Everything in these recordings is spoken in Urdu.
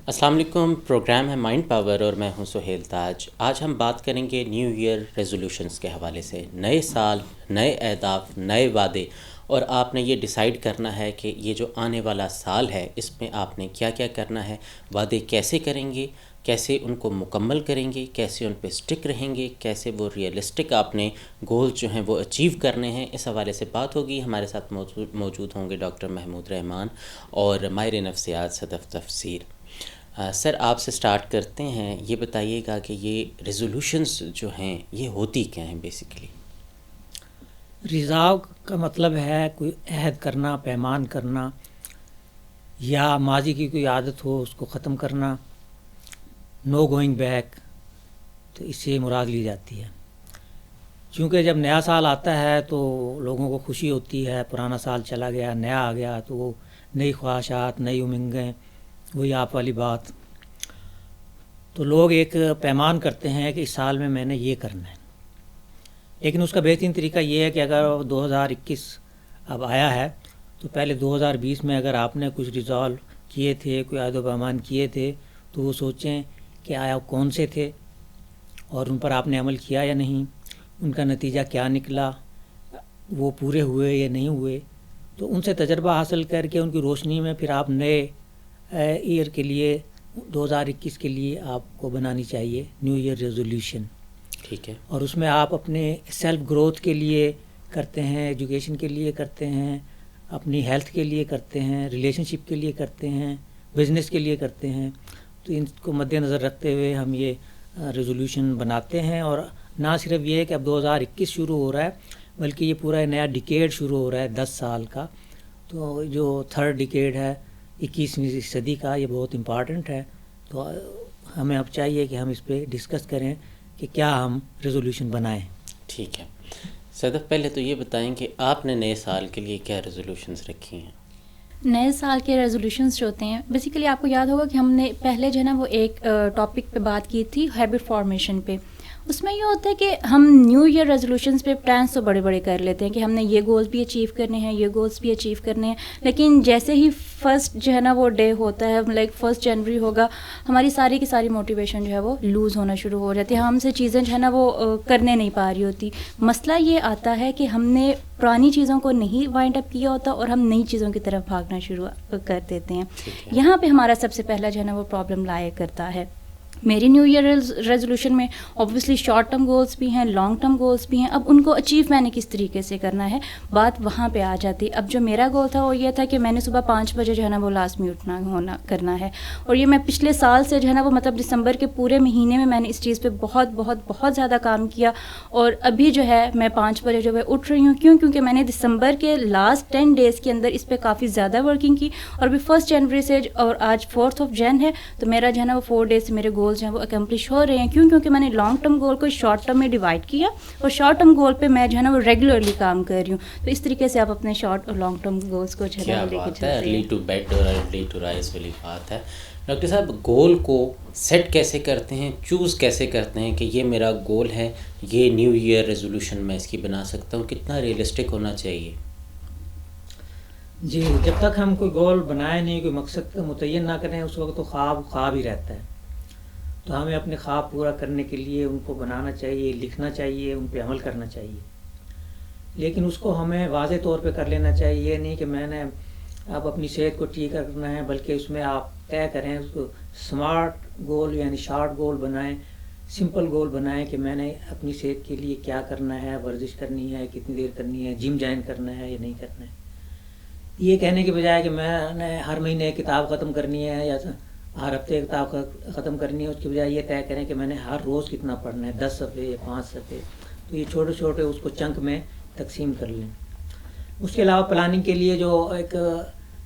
السلام علیکم، پروگرام ہے مائنڈ پاور اور میں ہوں سہیل تاج۔ آج ہم بات کریں گے نیو ایئر ریزولوشنز کے حوالے سے۔ نئے سال، نئے اہداف، نئے وعدے، اور آپ نے یہ ڈیسائیڈ کرنا ہے کہ یہ جو آنے والا سال ہے اس میں آپ نے کیا کیا کرنا ہے، وعدے کیسے کریں گے، کیسے ان کو مکمل کریں گے، کیسے ان پہ سٹک رہیں گے، کیسے وہ ریئلسٹک آپ نے گول جو ہیں وہ اچیو کرنے ہیں، اس حوالے سے بات ہوگی۔ ہمارے ساتھ موجود ہوں گے ڈاکٹر محمود رحمان اور ماہر نفسیات صدف تفسیر۔ سر، آپ سے سٹارٹ کرتے ہیں، یہ بتائیے گا کہ یہ ریزولوشنز جو ہیں یہ ہوتی کیا ہیں بیسیکلی؟ ریزالو کا مطلب ہے کوئی عہد کرنا، پیمان کرنا، یا ماضی کی کوئی عادت ہو اس کو ختم کرنا، نو گوئنگ بیک، تو اس سے مراد لی جاتی ہے۔ چونکہ جب نیا سال آتا ہے تو لوگوں کو خوشی ہوتی ہے، پرانا سال چلا گیا، نیا آ گیا، تو وہ نئی خواہشات، نئی امنگیں، وہی آپ والی بات۔ تو لوگ ایک پیمان کرتے ہیں کہ اس سال میں نے یہ کرنا ہے، لیکن اس کا بہترین طریقہ یہ ہے کہ اگر 2021 اب آیا ہے تو پہلے 2020 میں اگر آپ نے کچھ ریزالو کیے تھے، کوئی عہد و پیمان کیے تھے، تو وہ سوچیں کہ آیا کون سے تھے اور ان پر آپ نے عمل کیا یا نہیں، ان کا نتیجہ کیا نکلا، وہ پورے ہوئے یا نہیں ہوئے۔ تو ان سے تجربہ حاصل کر کے ان کی روشنی میں پھر آپ نئے ایئر کے لیے 2021 کے لیے آپ کو بنانی چاہیے نیو ایئر ریزولوشن۔ ٹھیک ہے۔ اور اس میں آپ اپنے سیلف گروتھ کے لیے کرتے ہیں، ایجوکیشن کے لیے کرتے ہیں، اپنی ہیلتھ کے لیے کرتے ہیں، ریلیشن شپ کے لیے کرتے ہیں، بزنس کے لیے کرتے ہیں۔ تو ان کو مد نظر رکھتے ہوئے ہم یہ ریزولوشن بناتے ہیں۔ اور نہ صرف یہ ہے کہ اب 2021 شروع ہو رہا ہے، بلکہ یہ پورا نیا ڈیکیڈ شروع ہو رہا ہے 10 سال کا۔ تو جو تھرڈ ڈیکیڈ ہے 21ویں صدی کا، یہ بہت امپارٹنٹ ہے۔ تو ہمیں اب چاہیے کہ ہم اس پہ ڈسکس کریں کہ کیا ہم ریزولوشن بنائیں۔ ٹھیک ہے صدف، پہلے تو یہ بتائیں کہ آپ نے نئے سال کے لیے کیا ریزولوشنز رکھی ہیں؟ نئے سال کے ریزولوشنز جو ہوتے ہیں، بیسیکلی آپ کو یاد ہوگا کہ ہم نے پہلے جو ہے نا وہ ایک ٹاپک پہ بات کی تھی، ہیبٹ فارمیشن پہ۔ اس میں یہ ہوتا ہے کہ ہم نیو ایئر ریزولوشنز پہ پلانس تو بڑے بڑے کر لیتے ہیں کہ ہم نے یہ گولز بھی اچیو کرنے ہیں، یہ گولز بھی اچیو کرنے ہیں، لیکن جیسے ہی فرسٹ جو ہے نا وہ ڈے ہوتا ہے، لائک 1 جنوری ہوگا، ہماری ساری کی ساری موٹیویشن جو ہے وہ لوز ہونا شروع ہو جاتی ہے، ہم سے چیزیں جو ہے نا وہ کرنے نہیں پا رہی ہوتی۔ مسئلہ یہ آتا ہے کہ ہم نے پرانی چیزوں کو نہیں وائنڈ اپ کیا ہوتا اور ہم نئی چیزوں کی طرف بھاگنا شروع کر دیتے ہیں۔ یہاں پہ ہمارا سب سے پہلا جو ہے نا وہ پرابلم لایا کرتا ہے۔ میری نیو ایئر ریزولوشن میں اوبویسلی شارٹ ٹرم گولز بھی ہیں، لانگ ٹرم گولز بھی ہیں۔ اب ان کو اچیو میں نے کس طریقے سے کرنا ہے، بات وہاں پہ آ جاتی۔ اب جو میرا گول تھا وہ یہ تھا کہ میں نے صبح 5 بجے جو ہے نا وہ لازمی کرنا ہے، اور یہ میں پچھلے سال سے جو ہے نا وہ مطلب دسمبر کے پورے مہینے میں نے اس چیز پہ بہت بہت بہت زیادہ کام کیا، اور ابھی جو ہے میں 5 بجے جو ہے اٹھ رہی ہوں۔ کیونکہ میں نے دسمبر کے لاسٹ 10 ڈیز کے اندر اس پہ کافی زیادہ ورکنگ کی، اور ابھی 1 جنوری سے اور آج 4 جن ہے، تو میرا جو ہے نا وہ 4 ڈیز سے میرے گولز جو ہیں وہ اکمپلش ہو رہے ہیں۔ کیونکہ میں نے لانگ ٹرم گول کو شارٹ ٹرم میں ڈیوائڈ کیا، اور شارٹ ٹرم گول پہ میں جو ہے نا وہ ریگولرلی کام کر رہی ہوں۔ تو اس طریقے سے آپ اپنے شارٹ اور لانگ ٹرم گولز کو جو ہے نا لے کے چلتے ہیں۔ ارلی ٹو بیڈ اور ارلی ٹو رائز والی بات ہے۔ ڈاکٹر صاحب، گول کو سیٹ کیسے کرتے ہیں، چوز کیسے کرتے ہیں کہ یہ میرا گول ہے، یہ نیو ایئر ریزولوشن میں اس کی بنا سکتا ہوں، کتنا ریئلسٹک ہونا چاہیے؟ جی، جب تک ہم کوئی گول بنائے نہیں، کوئی مقصد متعین نہ کریں، اس وقت تو خواب ہی رہتا ہے۔ تو ہمیں اپنے خواب پورا کرنے کے لیے ان کو بنانا چاہیے، لکھنا چاہیے، ان پہ عمل کرنا چاہیے۔ لیکن اس کو ہمیں واضح طور پہ کر لینا چاہیے، یہ نہیں کہ میں نے اب اپنی صحت کو ٹھیک کرنا ہے، بلکہ اس میں آپ طے کریں، اس کو سمارٹ گول یعنی شارٹ گول بنائیں، سمپل گول بنائیں کہ میں نے اپنی صحت کے لیے کیا کرنا ہے، ورزش کرنی ہے، کتنی دیر کرنی ہے، جم جوائن کرنا ہے یا نہیں کرنا ہے۔ یہ کہنے کے بجائے کہ میں نے ہر مہینے کتاب ختم کرنی ہے یا ہر ہفتے کتاب ختم کرنی ہے، اس کے بجائے یہ طے کریں کہ میں نے ہر روز کتنا پڑھنا ہے، 10 صفحے یا 5 صفحے۔ تو یہ چھوٹے چھوٹے اس کو چنک میں تقسیم کر لیں۔ اس کے علاوہ پلاننگ کے لیے جو ایک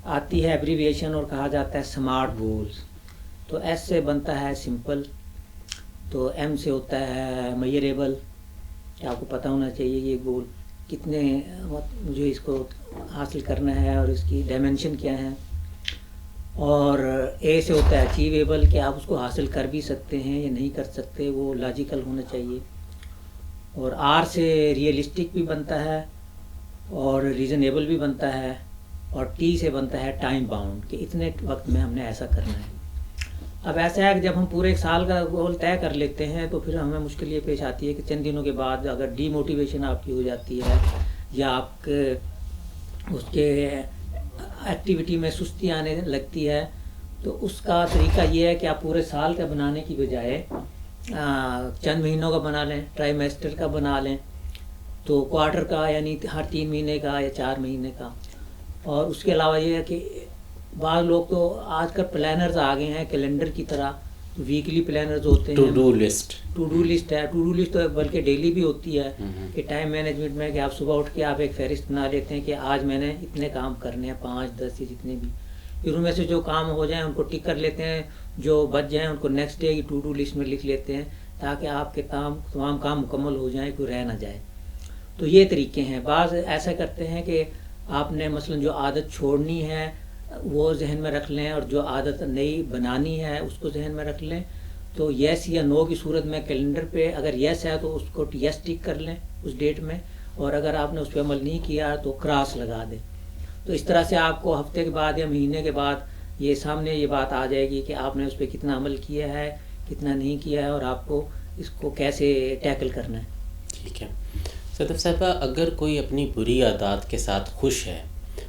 آتی ہے ایبریویشن اور کہا جاتا ہے سمارٹ گولز، تو ایس سے بنتا ہے سمپل، تو ایم سے ہوتا ہے میئریبل، کہ آپ کو پتہ ہونا چاہیے یہ گول کتنے مجھے اس کو حاصل کرنا ہے اور اس کی ڈائمینشن کیا ہے، اور اے سے ہوتا ہے اچیویبل، کہ آپ اس کو حاصل کر بھی سکتے ہیں یا نہیں کر سکتے، وہ لاجیکل ہونا چاہیے، اور آر سے ریئلسٹک بھی بنتا ہے اور ریزنیبل بھی بنتا ہے، اور ٹی سے بنتا ہے ٹائم باؤنڈ، کہ اتنے وقت میں ہم نے ایسا کرنا ہے۔ اب ایسا ہے کہ جب ہم پورے ایک سال کا گول طے کر لیتے ہیں تو پھر ہمیں مشکل یہ پیش آتی ہے کہ چند دنوں کے بعد اگر ڈی موٹیویشن آپ کی ہو جاتی ہے یا آپ کے اس کے ایکٹیویٹی میں سستی آنے لگتی ہے تو اس کا طریقہ یہ ہے کہ آپ پورے سال کا بنانے کی بجائے چند مہینوں کا بنا لیں، ٹرائیمیسٹر کا بنا لیں، تو کوارٹر کا یعنی ہر 3 مہینے کا یا 4 مہینے کا. اور اس کے علاوہ یہ ہے کہ بعض لوگ تو آج کل پلانرز آ گئے ہیں کیلنڈر کی طرح، ویکلی پلانرز ہوتے ہیں، ٹو ڈو لسٹ ہے، ٹو ڈو لسٹ تو بلکہ ڈیلی بھی ہوتی ہے کہ ٹائم مینجمنٹ میں کہ آپ صبح اٹھ کے آپ ایک فہرست بنا لیتے ہیں کہ آج میں نے اتنے کام کرنے ہیں، 5 10 جتنے بھی، پھر ان میں سے جو کام ہو جائیں ان کو ٹک کر لیتے ہیں، جو بچ جائیں ان کو نیکسٹ ڈے کی ٹو ڈو لسٹ میں لکھ لیتے ہیں تاکہ آپ کے تمام کام مکمل ہو جائیں، کوئی رہ نہ جائے. تو یہ طریقے ہیں. بعض ایسا کرتے ہیں کہ آپ نے مثلا جو عادت چھوڑنی ہے وہ ذہن میں رکھ لیں اور جو عادت نئی بنانی ہے اس کو ذہن میں رکھ لیں. تو یس یا نو کی صورت میں کیلنڈر پہ اگر یس ہے تو اس کو یس ٹک کر لیں اس ڈیٹ میں، اور اگر آپ نے اس پہ عمل نہیں کیا تو کراس لگا دیں. تو اس طرح سے آپ کو ہفتے کے بعد یا مہینے کے بعد یہ سامنے یہ بات آ جائے گی کہ آپ نے اس پہ کتنا عمل کیا ہے، کتنا نہیں کیا ہے، اور آپ کو اس کو کیسے ٹیکل کرنا ہے. ٹھیک ہے صدف صاحبہ، اگر کوئی اپنی بری عادات کے ساتھ خوش ہے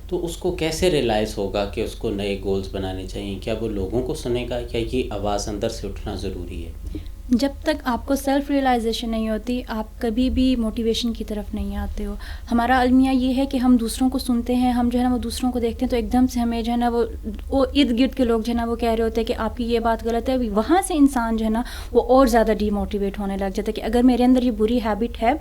تو اس کو کیسے ریلائز ہوگا کہ اس کو نئے گولز بنانے چاہیے؟ کیا وہ لوگوں کو سنے گا یا یہ آواز اندر سے اٹھنا ضروری ہے؟ جب تک آپ کو سیلف ریئلائزیشن نہیں ہوتی آپ کبھی بھی موٹیویشن کی طرف نہیں آتے ہو. ہمارا المیہ یہ ہے کہ ہم دوسروں کو سنتے ہیں، ہم جو ہے نا وہ دوسروں کو دیکھتے ہیں تو ایک دم سے ہمیں جو ہے نا وہ ارد گرد کے لوگ جو ہے نا وہ کہہ رہے ہوتے ہیں کہ آپ کی یہ بات غلط ہے، وہاں سے انسان جو ہے نا وہ اور زیادہ ڈی موٹیویٹ ہونے لگ جاتا ہے کہ اگر میرے اندر یہ بری ہیبٹ ہے.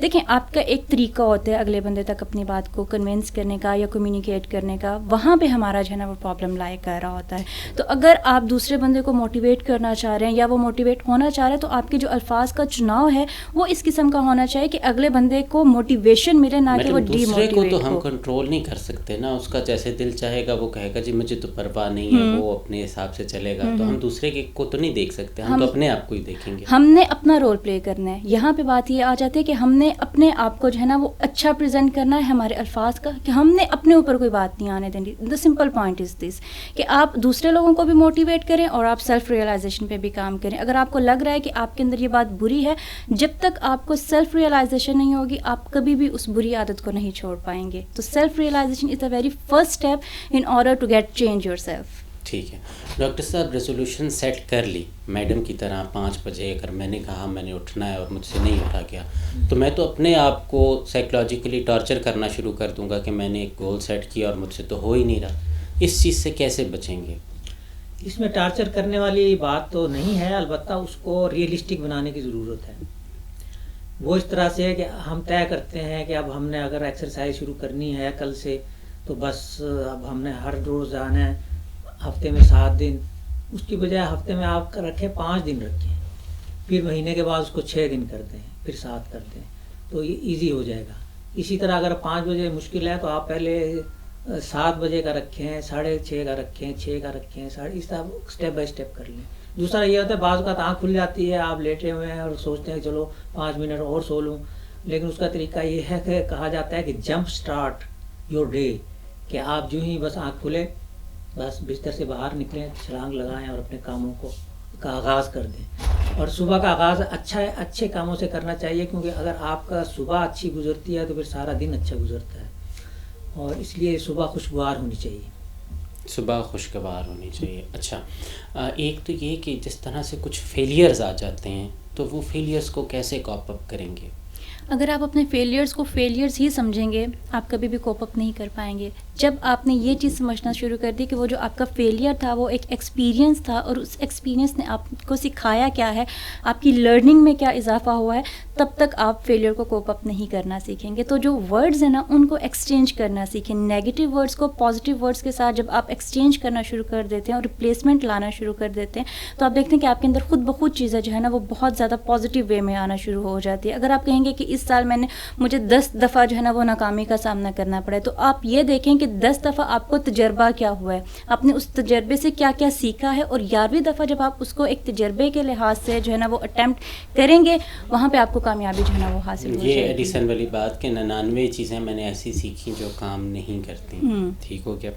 دیکھیں آپ کا ایک طریقہ ہوتا ہے اگلے بندے تک اپنی بات کو کنونس کرنے کا یا کمیونیکیٹ کرنے کا، وہاں پہ ہمارا جو ہے نا وہ پرابلم لائے کر رہا ہوتا ہے. تو اگر آپ دوسرے بندے کو موٹیویٹ کرنا چاہ رہے ہیں یا وہ موٹیویٹ ہونا چاہ رہے ہیں تو آپ کے جو الفاظ کا چناؤ ہے وہ اس قسم کا ہونا چاہیے کہ اگلے بندے کو موٹیویشن ملے، نہ کہ وہ ڈی موٹیویٹ ہو. دوسرے کو تو ہم کنٹرول نہیں کر سکتے نا، اس کا جیسے دل چاہے گا وہ کہے گا جی مجھے تو پرواہ نہیں ہے، وہ اپنے حساب سے چلے گا. تو ہم دوسرے کو تو نہیں دیکھ سکتے، ہم تو اپنے آپ کو ہی دیکھیں گے. ہم نے اپنا رول پلے کرنا ہے. یہاں پہ بات یہ آ جاتی ہے کہ ہم نے اپنے آپ کو جو ہے نا وہ اچھا پریزنٹ کرنا ہے ہمارے الفاظ کا، کہ ہم نے اپنے اوپر کوئی بات نہیں آنے دینی. دا سمپل پوائنٹ از دس کہ آپ دوسرے لوگوں کو بھی موٹیویٹ کریں اور آپ سیلف ریئلائزیشن پہ بھی کام کریں. اگر آپ کو لگ رہا ہے کہ آپ کے اندر یہ بات بری ہے، جب تک آپ کو سیلف ریئلائزیشن نہیں ہوگی آپ کبھی بھی اس بری عادت کو نہیں چھوڑ پائیں گے. تو self realisation is a very first step in order to get change your self. ٹھیک ہے ڈاکٹر صاحب، ریزولوشن سیٹ کر لی میڈم کی طرح 5 بجے، اگر میں نے کہا میں نے اٹھنا ہے اور مجھ سے نہیں اٹھا گیا تو میں تو اپنے آپ کو سائیکولوجیکلی ٹارچر کرنا شروع کر دوں گا کہ میں نے ایک گول سیٹ کیا اور مجھ سے تو ہو ہی نہیں رہا. اس چیز سے کیسے بچیں گے؟ اس میں ٹارچر کرنے والی بات تو نہیں ہے، البتہ اس کو ریئلسٹک بنانے کی ضرورت ہے. وہ اس طرح سے ہے کہ ہم طے کرتے ہیں کہ اب ہم نے اگر ایکسرسائز شروع کرنی ہے کل سے تو بس اب ہم نے ہر روز آنا ہے، ہفتے میں 7 دن، اس کی بجائے ہفتے میں آپ رکھیں 5 دن رکھیں، پھر مہینے کے بعد اس کو 6 دن کر دیں، پھر 7 کر دیں، تو یہ ایزی ہو جائے گا. اسی طرح اگر 5 بجے مشکل ہے تو آپ پہلے 7 بجے کا رکھیں، 6:30 کا رکھیں، 6 کا رکھیں، اس طرح اسٹیپ بائی اسٹیپ کر لیں. دوسرا یہ ہوتا ہے بعض اوقات آنکھ کھل جاتی ہے، آپ لیٹے ہوئے ہیں اور سوچتے ہیں کہ چلو 5 منٹ اور سو لوں، لیکن اس کا طریقہ یہ ہے کہ کہا جاتا ہے کہ جمپ اسٹارٹ یور ڈے، کہ آپ جو ہی بس آنکھ کھلے بس بستر سے باہر نکلیں، چھلانگ لگائیں اور اپنے کاموں کا آغاز کر دیں. اور صبح کا آغاز اچھے کاموں سے کرنا چاہیے، کیونکہ اگر آپ کا صبح اچھی گزرتی ہے تو پھر سارا دن اچھا گزرتا ہے، اور اس لیے صبح خوشگوار ہونی چاہیے. صبح خوشگوار ہونی چاہیے. اچھا، ایک تو یہ کہ جس طرح سے کچھ فیلیئرز آ جاتے ہیں تو وہ فیلیئرز کو کیسے کوپ اپ کریں گے؟ اگر آپ اپنے فیلیئرز کو فیلیئرز ہی سمجھیں گے آپ کبھی بھی کوپ اپ نہیں کر پائیں گے. جب آپ نے یہ چیز سمجھنا شروع کر دی کہ وہ جو آپ کا فیلیئر تھا وہ ایک ایکسپیرینس تھا اور اس ایکسپیرینس نے آپ کو سکھایا کیا ہے، آپ کی لرننگ میں کیا اضافہ ہوا ہے، تب تک آپ فیلیئر کو کوپ اپ نہیں کرنا سیکھیں گے. تو جو ورڈز ہیں نا ان کو ایکسچینج کرنا سیکھیں. نیگیٹو ورڈز کو پازیٹیو ورڈز کے ساتھ جب آپ ایکسچینج کرنا شروع کر دیتے ہیں اور ریپلیسمنٹ لانا شروع کر دیتے ہیں تو آپ دیکھتے ہیں کہ آپ کے اندر خود بخود چیزیں جو ہے نا وہ بہت زیادہ پازیٹیو وے میں آنا شروع ہو جاتی ہے. اگر آپ کہیں گے کہ اس سال مجھے 10 دفعہ جو ہے نا وہ ناکامی کا سامنا کرنا پڑے، تو آپ یہ دیکھیں کہ 10 دفعہ آپ کو تجربہ کیا ہوا ہے، آپ نے اس تجربے سے کیا کیا سیکھا ہے، اور 11ویں دفعہ جب آپ اس کو ایک تجربے کے لحاظ سے جو ہے نا وہ اٹیمپٹ کریں گے وہاں پہ آپ کو کامیابی جو ہے نا وہ حاصل ہو جائے گی. یہ ایڈیسن والی بات کہ 99 چیزیں میں نے ایسی سیکھی جو کام نہیں کرتی. ٹھیک ہو گیا.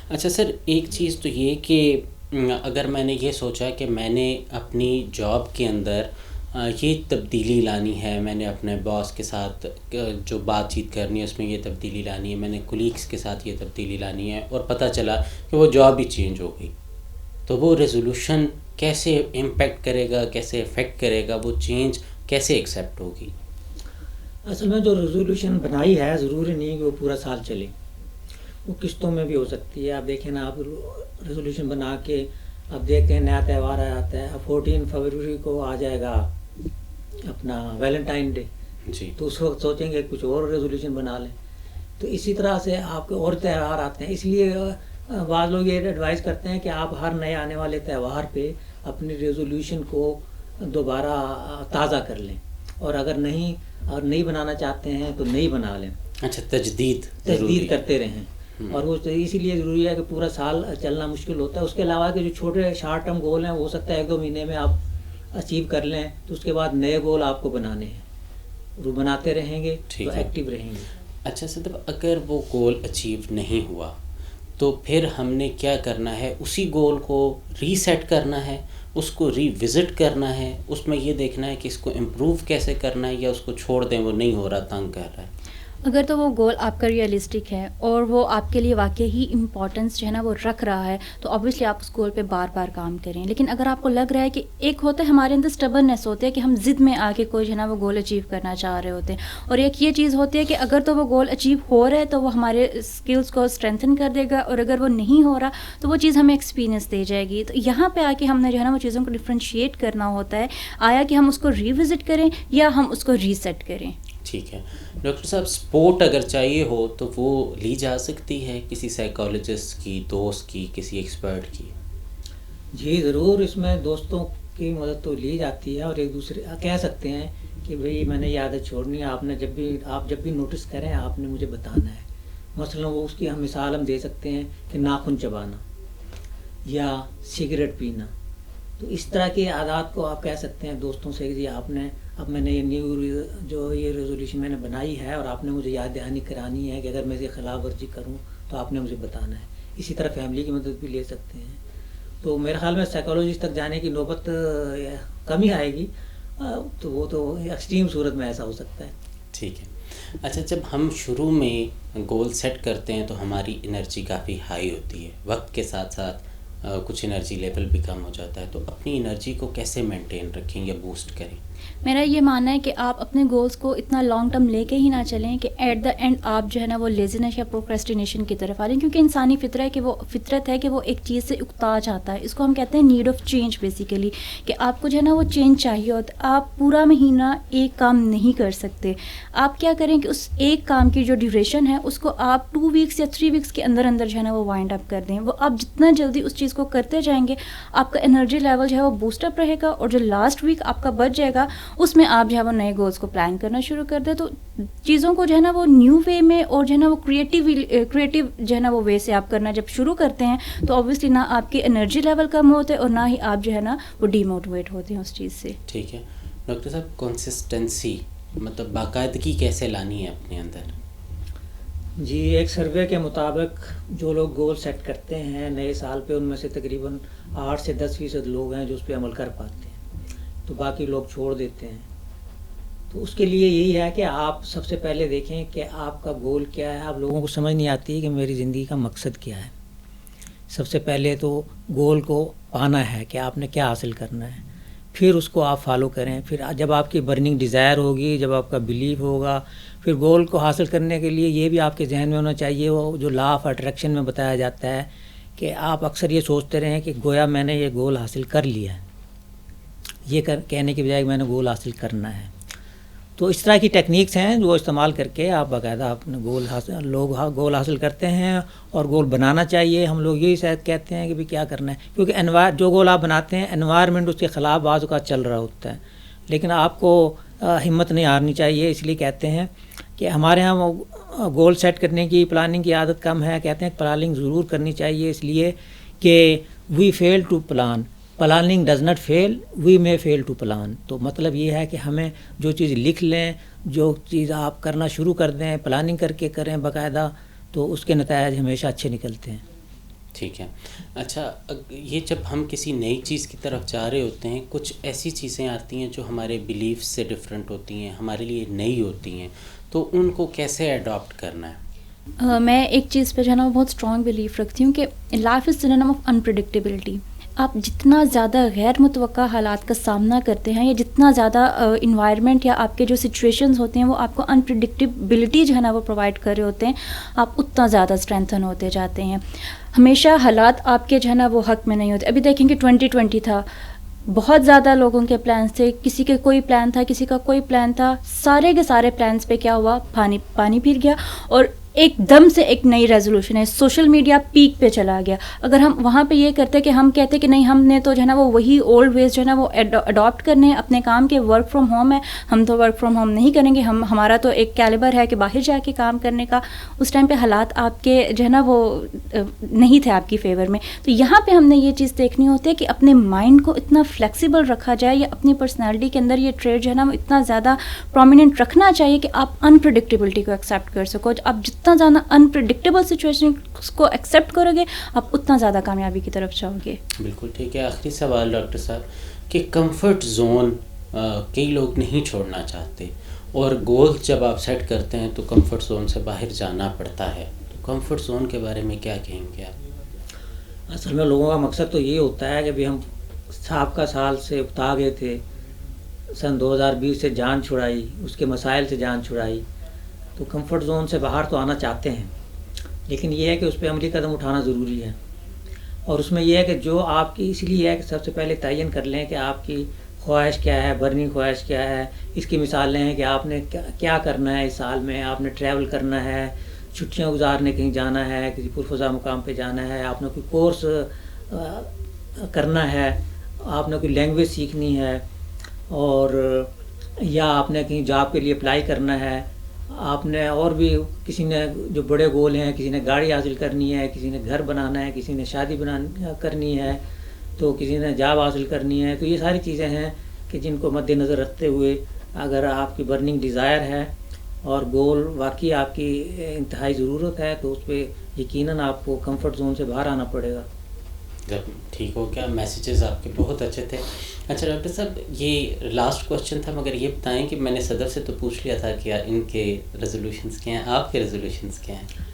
اچھا سر، ایک چیز تو یہ کہ اگر میں نے یہ سوچا کہ میں نے اپنی جاب کے اندر یہ تبدیلی لانی ہے، میں نے اپنے باس کے ساتھ جو بات چیت کرنی ہے اس میں یہ تبدیلی لانی ہے، میں نے کولیگس کے ساتھ یہ تبدیلی لانی ہے، اور پتہ چلا کہ وہ جاب ہی چینج ہو گئی، تو وہ ریزولوشن کیسے امپیکٹ کرے گا، کیسے افیکٹ کرے گا، وہ چینج کیسے ایکسیپٹ ہوگی؟ اصل میں جو ریزولوشن بنائی ہے ضروری نہیں کہ وہ پورا سال چلے، وہ قسطوں میں بھی ہو سکتی ہے. آپ دیکھیں نا، آپ ریزولوشن بنا کے اب دیکھتے ہیں نیا تہوار آتا ہے، اب 14 فروری کو آ جائے گا اپنا ویلنٹائن ڈے، جی، تو اس وقت سوچیں گے کچھ اور ریزولوشن بنا لیں. تو اسی طرح سے آپ کے اور تہوار آتے ہیں، اس لیے بعض لوگ یہ ایڈوائز کرتے ہیں کہ آپ ہر نئے آنے والے تہوار پہ اپنی ریزولوشن کو دوبارہ تازہ کر لیں، اور اگر نہیں بنانا چاہتے ہیں تو نہیں بنا لیں. اچھا، تجدید کرتے رہیں. اور وہ اسی لیے ضروری ہے کہ پورا سال چلنا مشکل ہوتا ہے. اس کے علاوہ کہ جو چھوٹے شارٹ ٹرم گول ہیں ہو سکتا ہے 1-2 مہینے میں آپ اچیو کر لیں، تو اس کے بعد نئے گول آپ کو بنانے ہیں، وہ بناتے رہیں گے تو ایکٹیو رہیں گے. اچھا صدف، اگر وہ گول اچیو نہیں ہوا تو پھر ہم نے کیا کرنا ہے؟ اسی گول کو ری سیٹ کرنا ہے، اس کو ری وزٹ کرنا ہے، اس میں یہ دیکھنا ہے کہ اس کو امپروو کیسے کرنا ہے، یا اس کو چھوڑ دیں وہ نہیں ہو رہا، تنگ کر رہا ہے؟ اگر تو وہ گول آپ کا ریئلسٹک ہے اور وہ آپ کے لیے واقعی ہی امپورٹنس جو ہے نا وہ رکھ رہا ہے، تو obviously آپ اس گول پہ بار بار کام کریں. لیکن اگر آپ کو لگ رہا ہے کہ ایک ہوتا ہے ہمارے اندر اسٹبرنیس ہوتی ہے کہ ہم ضد میں آ کے کوئی جو ہے نا وہ گول اچیو کرنا چاہ رہے ہوتے ہیں، اور ایک یہ چیز ہوتی ہے کہ اگر تو وہ گول اچیو ہو رہا ہے تو وہ ہمارے اسکلس کو اسٹرینتھن کر دے گا، اور اگر وہ نہیں ہو رہا تو وہ چیز ہمیں ایکسپیرینس دے جائے گی. تو یہاں پہ آ کے ہم نے جو ہے نا وہ چیزوں کو ڈفرینشیٹ کرنا ہوتا ہے، آیا کہ ہم اس کو ری وزٹ کریں یا ہم اس کو ری سیٹ کریں. ٹھیک ہے ڈاکٹر صاحب، سپورٹ اگر چاہیے ہو تو وہ لی جا سکتی ہے کسی سائیکالوجسٹ کی، دوست کی، کسی ایکسپرٹ کی؟ جی ضرور، اس میں دوستوں کی مدد تو لی جاتی ہے، اور ایک دوسرے کہہ سکتے ہیں کہ بھئی میں نے یہ عادت چھوڑنی ہے، آپ جب بھی نوٹس کریں آپ نے مجھے بتانا ہے. مثلا وہ اس کی ہم مثال ہم دے سکتے ہیں کہ ناخن چبانا یا سگریٹ پینا. تو اس طرح کے عادات کو آپ کہہ سکتے ہیں دوستوں سے کہ جی اب میں نے یہ ریزولوشن میں نے بنائی ہے، اور آپ نے مجھے یاد دہانی کرانی ہے کہ اگر میں اسے خلاف ورزی کروں تو آپ نے مجھے بتانا ہے. اسی طرح فیملی کی مدد بھی لے سکتے ہیں. تو میرے خیال میں سائیکالوجسٹ تک جانے کی نوبت کم ہی آئے گی، تو وہ تو ایکسٹریم صورت میں ایسا ہو سکتا ہے. ٹھیک ہے. اچھا، جب ہم شروع میں گول سیٹ کرتے ہیں تو ہماری انرجی کافی ہائی ہوتی ہے، وقت کے ساتھ ساتھ کچھ انرجی لیول بھی کم ہو جاتا ہے، تو اپنی انرجی کو کیسے مینٹین رکھیں یا بوسٹ کریں؟ میرا یہ ماننا ہے کہ آپ اپنے گولز کو اتنا لانگ ٹرم لے کے ہی نہ چلیں کہ ایٹ دا اینڈ آپ جو ہے نا وہ لیزینس یا پروکریسٹینیشن کی طرف آ رہے ہیں، کیونکہ انسانی فطرت ہے کہ وہ ایک چیز سے اکتا جاتا ہے. اس کو ہم کہتے ہیں نیڈ آف چینج بیسیکلی، کہ آپ کو جو ہے نا وہ چینج چاہیے ہوتا ہے. آپ پورا مہینہ ایک کام نہیں کر سکتے. آپ کیا کریں کہ اس ایک کام کی جو ڈیوریشن ہے اس کو آپ 2 ویکس یا 3 ویکس کے اندر جو ہے نا وہ وائنڈ اپ کر دیں. وہ آپ جتنا جلدی اس چیز کو کرتے جائیں گے آپ کا انرجی لیول جو ہے وہ بوسٹ اپ رہے گا، اور جو لاسٹ ویک آپ کا بچ جائے گا اس میں آپ جو ہے وہ نئے گولز کو پلان کرنا شروع کر دیں. تو چیزوں کو جو ہے نا وہ نیو وے میں اور جو ہے نا وہ کریٹیو جو ہے نا وہ وے سے آپ کرنا جب شروع کرتے ہیں تو obviously نہ آپ کی انرجی لیول کم ہوتے اور نہ ہی آپ جو ہے نا وہ ڈی موٹیویٹ ہوتے ہیں اس چیز سے. ٹھیک ہے ڈاکٹر صاحب، کنسسٹنسی مطلب باقاعدگی کیسے لانی ہے اپنے اندر؟ جی، ایک سروے کے مطابق جو لوگ گول سیٹ کرتے ہیں نئے سال پہ، ان میں سے تقریباً 8 سے 10% لوگ ہیں جو اس پہ عمل کر پاتے ہیں، تو باقی لوگ چھوڑ دیتے ہیں. تو اس کے لیے یہی ہے کہ آپ سب سے پہلے دیکھیں کہ آپ کا گول کیا ہے. آپ لوگوں کو سمجھ نہیں آتی کہ میری زندگی کا مقصد کیا ہے. سب سے پہلے تو گول کو پانا ہے کہ آپ نے کیا حاصل کرنا ہے، پھر اس کو آپ فالو کریں. پھر جب آپ کی برننگ ڈیزائر ہوگی، جب آپ کا بلیف ہوگا، پھر گول کو حاصل کرنے کے لیے یہ بھی آپ کے ذہن میں ہونا چاہیے، وہ جو لا آف اٹریکشن میں بتایا جاتا ہے کہ آپ اکثر یہ سوچتے رہیں کہ گویا میں نے یہ گول حاصل کر لیا ہے، یہ کہنے کے بجائے میں نے گول حاصل کرنا ہے. تو اس طرح کی ٹیکنیکس ہیں جو استعمال کر کے آپ باقاعدہ اپنے گول حاصل کرتے ہیں. اور گول بنانا چاہیے. ہم لوگ یہی شاید کہتے ہیں کہ بھی کیا کرنا ہے، کیونکہ جو گول آپ بناتے ہیں انوائرمنٹ اس کے خلاف بعض اوقات چل رہا ہوتا ہے، لیکن آپ کو ہمت نہیں ہارنی چاہیے. اس لیے کہتے ہیں کہ ہمارے ہاں گول سیٹ کرنے کی پلاننگ کی عادت کم ہے. کہتے ہیں پلاننگ ضرور کرنی چاہیے، اس لیے کہ we fail to planning does not fail, we may fail to plan. تو مطلب یہ ہے کہ ہمیں جو چیز لکھ لیں، جو چیز آپ کرنا شروع کر دیں، پلاننگ کر کے کریں باقاعدہ، تو اس کے نتائج ہمیشہ اچھے نکلتے ہیں. ٹھیک ہے. اچھا یہ جب ہم کسی نئی چیز کی طرف جا رہے ہوتے ہیں کچھ ایسی چیزیں آتی ہیں جو ہمارے بلیف سے ڈفرینٹ ہوتی ہیں, ہمارے لیے نئی ہوتی ہیں, تو ان کو کیسے اڈاپٹ کرنا ہے؟ میں ایک چیز پہ جو ہے نا بہت اسٹرانگ بلیف رکھتی ہوں کہ لائف از سنونیم آف انپریڈکٹیبلٹی. آپ جتنا زیادہ غیر متوقع حالات کا سامنا کرتے ہیں یا جتنا زیادہ انوائرمنٹ یا آپ کے جو سچویشنز ہوتے ہیں وہ آپ کو انپریڈکٹیبلٹی جو ہے نا وہ پرووائڈ کر رہے ہوتے ہیں, آپ اتنا زیادہ اسٹرینتھن ہوتے جاتے ہیں. ہمیشہ حالات آپ کے جو ہے نا وہ حق میں نہیں ہوتے. ابھی دیکھیں کہ 2020 تھا, بہت زیادہ لوگوں کے پلانس تھے, کسی کے کوئی پلان تھا, کسی کا کوئی پلان تھا, سارے کے سارے پلانس پہ کیا ہوا, پانی پھر گیا اور ایک دم سے ایک نئی ریزولوشن ہے. سوشل میڈیا پیک پہ چلا گیا. اگر ہم وہاں پہ یہ کرتے کہ ہم کہتے کہ نہیں ہم نے تو جو ہے نا وہ وہی اولڈ ویز جو ہے نا وہ اڈاپٹ کرنے ہیں اپنے کام کے, ورک فرام ہوم ہے, ہم تو ورک فرام ہوم نہیں کریں گے, ہمارا تو ایک کیلیبر ہے کہ باہر جا کے کام کرنے کا, اس ٹائم پہ حالات آپ کے جو ہے نا وہ نہیں تھے آپ کی فیور میں. تو یہاں پہ ہم نے یہ چیز دیکھنی ہوتی ہے کہ اپنے مائنڈ کو اتنا فلیکسیبل رکھا جائے یا اپنی پرسنالٹی کے اندر یہ ٹریٹ جو ہے نا وہ اتنا زیادہ پرومیننٹ رکھنا چاہیے کہ آپ انپریڈکٹیبلٹی کو ایکسیپٹ کر سکو. آپ جتنا زیادہ انپریڈکٹیبل سچویشن کو ایکسیپٹ کرو گے آپ اتنا زیادہ کامیابی کی طرف جاؤ گے. بالکل ٹھیک ہے. آخری سوال ڈاکٹر صاحب کہ کمفرٹ زون کئی لوگ نہیں چھوڑنا چاہتے اور گول جب آپ سیٹ کرتے ہیں تو کمفرٹ زون سے باہر جانا پڑتا ہے, تو کمفرٹ زون کے بارے میں کیا کہیں گے آپ؟ اصل میں لوگوں کا مقصد تو یہ ہوتا ہے کہ بھی ہم سابقہ سال سے اکتا گئے تھے, سن 2020 سے جان چھڑائی, اس کے مسائل سے جان چھڑائی, تو کمفرٹ زون سے باہر تو آنا چاہتے ہیں, لیکن یہ ہے کہ اس پہ عملی قدم اٹھانا ضروری ہے. اور اس میں یہ ہے کہ جو آپ کی, اس لیے ہے کہ سب سے پہلے تعین کر لیں کہ آپ کی خواہش کیا ہے, برننگ خواہش کیا ہے. اس کی مثالیں ہیں کہ آپ نے کیا کرنا ہے اس سال میں. آپ نے ٹریول کرنا ہے, چھٹیاں گزارنے کہیں جانا ہے, کسی پرفضا مقام پہ جانا ہے, آپ نے کوئی کورس کرنا ہے, آپ نے کوئی لینگویج سیکھنی ہے, اور یا آپ نے کہیں جاب کے لیے اپلائی کرنا ہے, آپ نے اور بھی کسی نے جو بڑے گول ہیں, کسی نے گاڑی حاصل کرنی ہے, کسی نے گھر بنانا ہے, کسی نے شادی کرنی ہے, تو کسی نے جاب حاصل کرنی ہے. تو یہ ساری چیزیں ہیں کہ جن کو مد نظر رکھتے ہوئے اگر آپ کی برننگ ڈیزائر ہے اور گول واقعی آپ کی انتہائی ضرورت ہے تو اس پہ یقیناً آپ کو کمفرٹ زون سے باہر آنا پڑے گا. جب ٹھیک ہو گیا, میسیجز آپ کے بہت اچھے تھے. اچھا ڈاکٹر صاحب یہ لاسٹ کوشچن تھا, مگر یہ بتائیں کہ میں نے صدر سے تو پوچھ لیا تھا کہ ان کے ریزولوشنس کیا ہیں, آپ کے ریزولوشنس کیا ہیں؟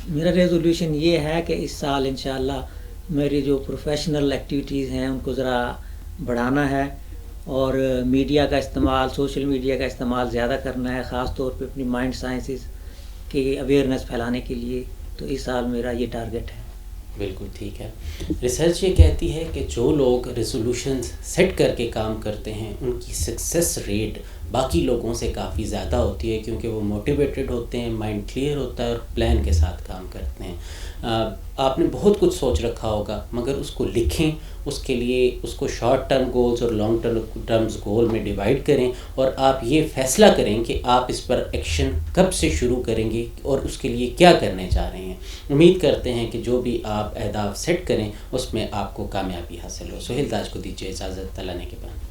میرا ریزولوشن یہ ہے کہ اس سال انشاءاللہ میری جو پروفیشنل ایکٹیویٹیز ہیں ان کو ذرا بڑھانا ہے, اور میڈیا کا استعمال, سوشل میڈیا کا استعمال زیادہ کرنا ہے, خاص طور پہ اپنی مائنڈ سائنسز کی اویئرنیس پھیلانے کے لیے. تو اس سال میرا یہ ٹارگیٹ ہے. بالکل ٹھیک ہے. ریسرچ یہ کہتی ہے کہ جو لوگ ریزولوشنز سیٹ کر کے کام کرتے ہیں ان کی سکسیس ریٹ باقی لوگوں سے کافی زیادہ ہوتی ہے, کیونکہ وہ موٹیویٹڈ ہوتے ہیں, مائنڈ کلیئر ہوتا ہے اور پلان کے ساتھ کام کرتے ہیں. آپ نے بہت کچھ سوچ رکھا ہوگا, مگر اس کو لکھیں, اس کے لیے اس کو شارٹ ٹرم گولز اور لانگ ٹرمز گول میں ڈیوائڈ کریں, اور آپ یہ فیصلہ کریں کہ آپ اس پر ایکشن کب سے شروع کریں گے اور اس کے لیے کیا کرنے جا رہے ہیں. امید کرتے ہیں کہ جو بھی آپ اہداف سیٹ کریں اس میں آپ کو کامیابی حاصل ہو. سہیل تاج کو دیجیے اجازت, اللہ نے کے بعد.